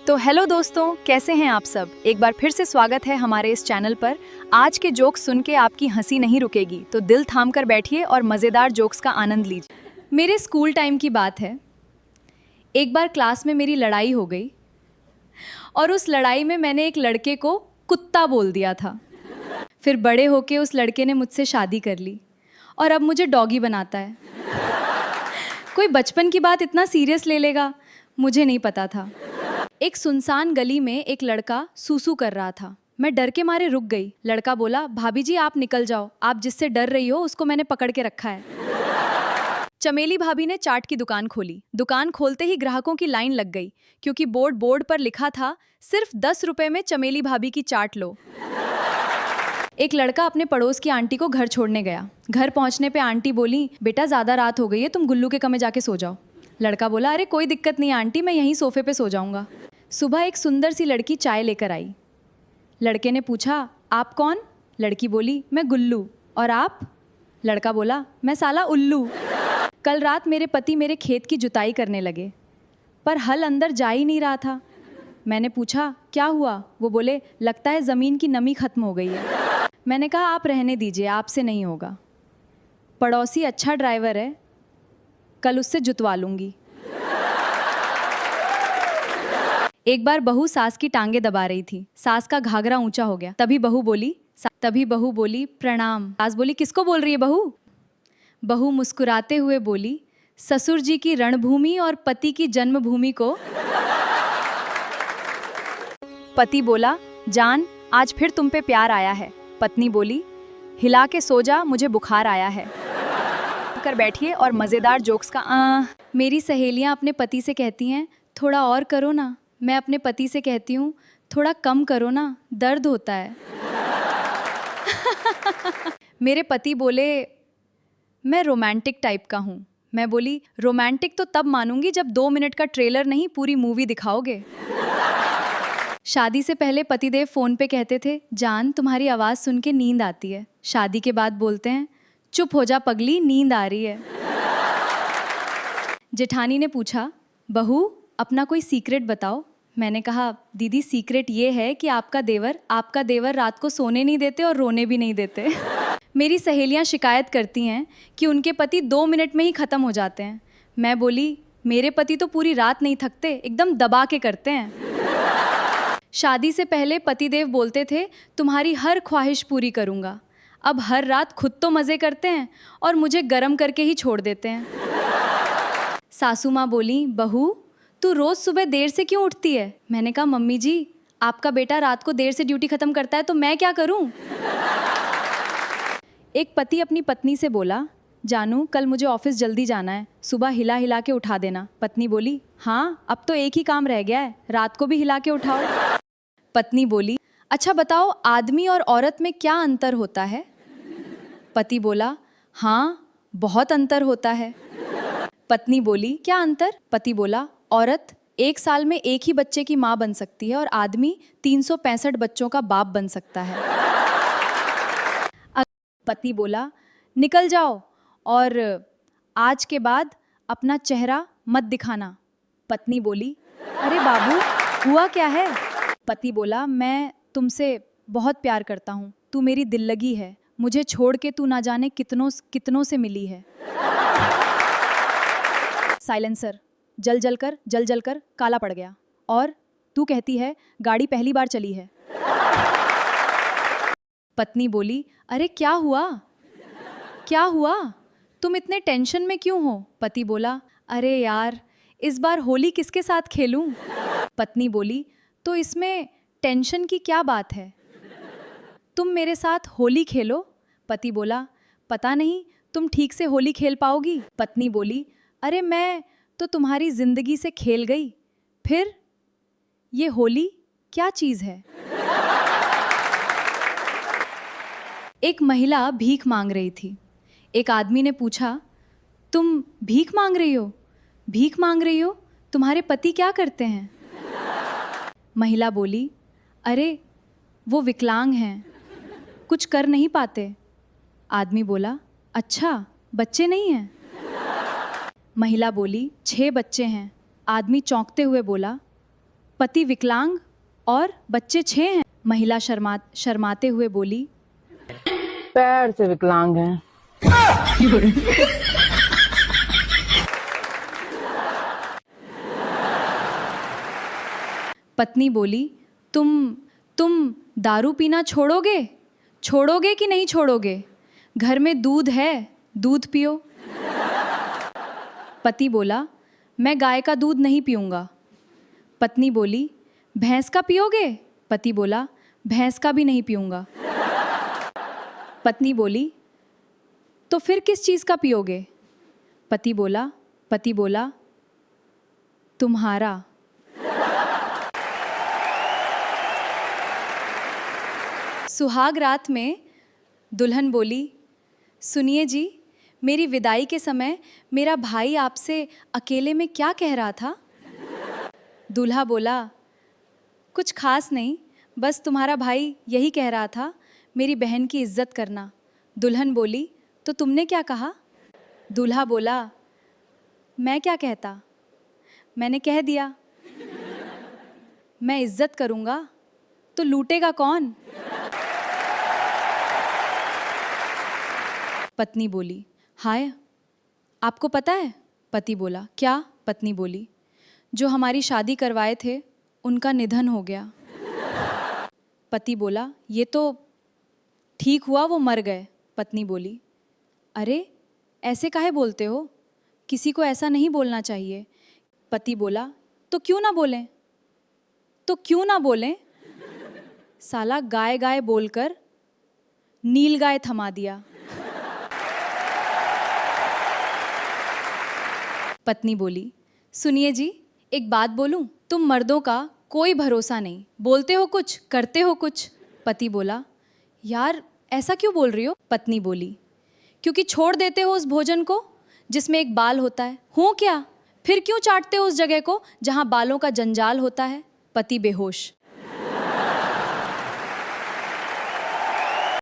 तो हेलो दोस्तों, कैसे हैं आप सब। एक बार फिर से स्वागत है हमारे इस चैनल पर। आज के जोक्स सुन के आपकी हंसी नहीं रुकेगी, तो दिल थाम कर बैठिए और मज़ेदार जोक्स का आनंद लीजिए। मेरे स्कूल टाइम की बात है। एक बार क्लास में मेरी लड़ाई हो गई और उस लड़ाई में मैंने एक लड़के को कुत्ता बोल दिया था। फिर बड़े होके उस लड़के ने मुझसे शादी कर ली और अब मुझे डॉगी बनाता है। कोई बचपन की बात इतना सीरियस ले लेगा, मुझे नहीं पता था। एक सुनसान गली में एक लड़का सूसू कर रहा था। मैं डर के मारे रुक गई। लड़का बोला, भाभी जी आप निकल जाओ, आप जिससे डर रही हो उसको मैंने पकड़ के रखा है। चमेली भाभी ने चाट की दुकान खोली। दुकान खोलते ही ग्राहकों की लाइन लग गई, क्योंकि बोर्ड पर लिखा था, सिर्फ 10 रुपए में चमेली भाभी की चाट लो। एक लड़का अपने पड़ोस की आंटी को घर छोड़ने गया। घर पहुंचने पे आंटी बोली, बेटा ज़्यादा रात हो गई है, तुम गुल्लू के कमरे जाके सो जाओ। लड़का बोला, अरे कोई दिक्कत नहीं आंटी, मैं यहीं सोफे पे सो जाऊंगा। सुबह एक सुंदर सी लड़की चाय लेकर आई। लड़के ने पूछा, आप कौन? लड़की बोली, मैं गुल्लू। और आप? लड़का बोला, मैं साला उल्लू। कल रात मेरे पति मेरे खेत की जुताई करने लगे, पर हल अंदर जा ही नहीं रहा था। मैंने पूछा, क्या हुआ? वो बोले, लगता है ज़मीन की नमी खत्म हो गई है। मैंने कहा, आप रहने दीजिए, आपसे नहीं होगा। पड़ोसी अच्छा ड्राइवर है, कल उससे जुतवा लूँगी। एक बार बहू सास की टांगे दबा रही थी। सास का घाघरा ऊंचा हो गया। तभी बहू बोली, प्रणाम। सास बोली, किसको बोल रही है बहू? बहू मुस्कुराते हुए बोली, ससुर जी की रणभूमि और पति की जन्मभूमि को। पति बोला, जान आज फिर तुम पे प्यार आया है। पत्नी बोली, हिला के सो जा, मुझे बुखार आया है। कर बैठिए और मज़ेदार जोक्स का मेरी सहेलियां अपने पति से कहती हैं, थोड़ा और करो ना। मैं अपने पति से कहती हूँ, थोड़ा कम करो ना, दर्द होता है। मेरे पति बोले, मैं रोमांटिक टाइप का हूँ। मैं बोली, रोमांटिक तो तब मानूंगी जब 2 मिनट का ट्रेलर नहीं, पूरी मूवी दिखाओगे। शादी से पहले पतिदेव फ़ोन पे कहते थे, जान तुम्हारी आवाज़ सुन के नींद आती है। शादी के बाद बोलते हैं, चुप हो जा पगली, नींद आ रही है। जेठानी ने पूछा, बहू अपना कोई सीक्रेट बताओ। मैंने कहा, दीदी सीक्रेट ये है कि आपका देवर रात को सोने नहीं देते और रोने भी नहीं देते। मेरी सहेलियां शिकायत करती हैं कि उनके पति 2 मिनट में ही ख़त्म हो जाते हैं। मैं बोली, मेरे पति तो पूरी रात नहीं थकते, एकदम दबा के करते हैं। शादी से पहले पतिदेव बोलते थे, तुम्हारी हर ख्वाहिश पूरी करूँगा। अब हर रात खुद तो मज़े करते हैं और मुझे गरम करके ही छोड़ देते हैं। सासू माँ बोली, बहू तू रोज़ सुबह देर से क्यों उठती है? मैंने कहा, मम्मी जी आपका बेटा रात को देर से ड्यूटी ख़त्म करता है तो मैं क्या करूं? एक पति अपनी पत्नी से बोला, जानू कल मुझे ऑफिस जल्दी जाना है, सुबह हिला हिला के उठा देना। पत्नी बोली, हाँ अब तो एक ही काम रह गया है, रात को भी हिला के उठाओ। पत्नी बोली, अच्छा बताओ आदमी और औरत में क्या अंतर होता है? पति बोला, हाँ बहुत अंतर होता है। पत्नी बोली, क्या अंतर? पति बोला, औरत 1 साल में एक ही बच्चे की माँ बन सकती है और आदमी 365 बच्चों का बाप बन सकता है। पति बोला, निकल जाओ और आज के बाद अपना चेहरा मत दिखाना। पत्नी बोली, अरे बाबू हुआ क्या है? पति बोला, मैं तुमसे बहुत प्यार करता हूँ, तू मेरी दिल लगी है, मुझे छोड़ के तू ना जाने कितनों से मिली है। साइलेंसर जल जल कर काला पड़ गया। और तू कहती है गाड़ी पहली बार चली है। पत्नी बोली, अरे क्या हुआ? तुम इतने टेंशन में क्यों हो? पति बोला, अरे यार इस बार होली किसके साथ खेलूं? पत्नी बोली, तो इसमें टेंशन की क्या बात है, तुम मेरे साथ होली खेलो। पति बोला, पता नहीं तुम ठीक से होली खेल पाओगी। पत्नी बोली, अरे मैं तो तुम्हारी जिंदगी से खेल गई, फिर ये होली क्या चीज़ है? एक महिला भीख मांग रही थी। एक आदमी ने पूछा, तुम भीख मांग रही हो, तुम्हारे पति क्या करते हैं? महिला बोली, अरे वो विकलांग हैं, कुछ कर नहीं पाते। आदमी बोला, अच्छा बच्चे नहीं हैं? महिला बोली, 6 बच्चे हैं। आदमी चौंकते हुए बोला, पति विकलांग और बच्चे 6 हैं। महिला शर्माते हुए बोली, पैर से विकलांग हैं। पत्नी बोली, तुम दारू पीना छोड़ोगे कि नहीं छोड़ोगे? घर में दूध है, दूध पियो। पति बोला, मैं गाय का दूध नहीं पीऊँगा। पत्नी बोली, भैंस का पियोगे? पति बोला, भैंस का भी नहीं पीऊँगा। पत्नी बोली, तो फिर किस चीज़ का पियोगे? पति बोला, तुम्हारा। सुहाग रात में दुल्हन बोली, सुनिए जी, मेरी विदाई के समय मेरा भाई आपसे अकेले में क्या कह रहा था? दूल्हा बोला, कुछ खास नहीं, बस तुम्हारा भाई यही कह रहा था, मेरी बहन की इज्जत करना। दुल्हन बोली, तो तुमने क्या कहा? दूल्हा बोला, मैं क्या कहता, मैंने कह दिया। मैं इज्जत करूँगा तो लूटेगा कौन? पत्नी बोली, हाय, आपको पता है? पति बोला, क्या? पत्नी बोली, जो हमारी शादी करवाए थे उनका निधन हो गया। पति बोला, ये तो ठीक हुआ वो मर गए। पत्नी बोली, अरे ऐसे काहे बोलते हो? किसी को ऐसा नहीं बोलना चाहिए। पति बोला, तो क्यों ना बोलें? साला गाय बोलकर नील गाय थमा दिया। पत्नी बोली, सुनिए जी, एक बात बोलूं? तुम मर्दों का कोई भरोसा नहीं, बोलते हो कुछ, करते हो कुछ। पति बोला, यार ऐसा क्यों बोल रही हो? पत्नी बोली, क्योंकि छोड़ देते हो उस भोजन को जिसमें एक बाल होता है। हूँ क्या? फिर क्यों चाटते हो उस जगह को जहाँ बालों का जंजाल होता है? पति बेहोश।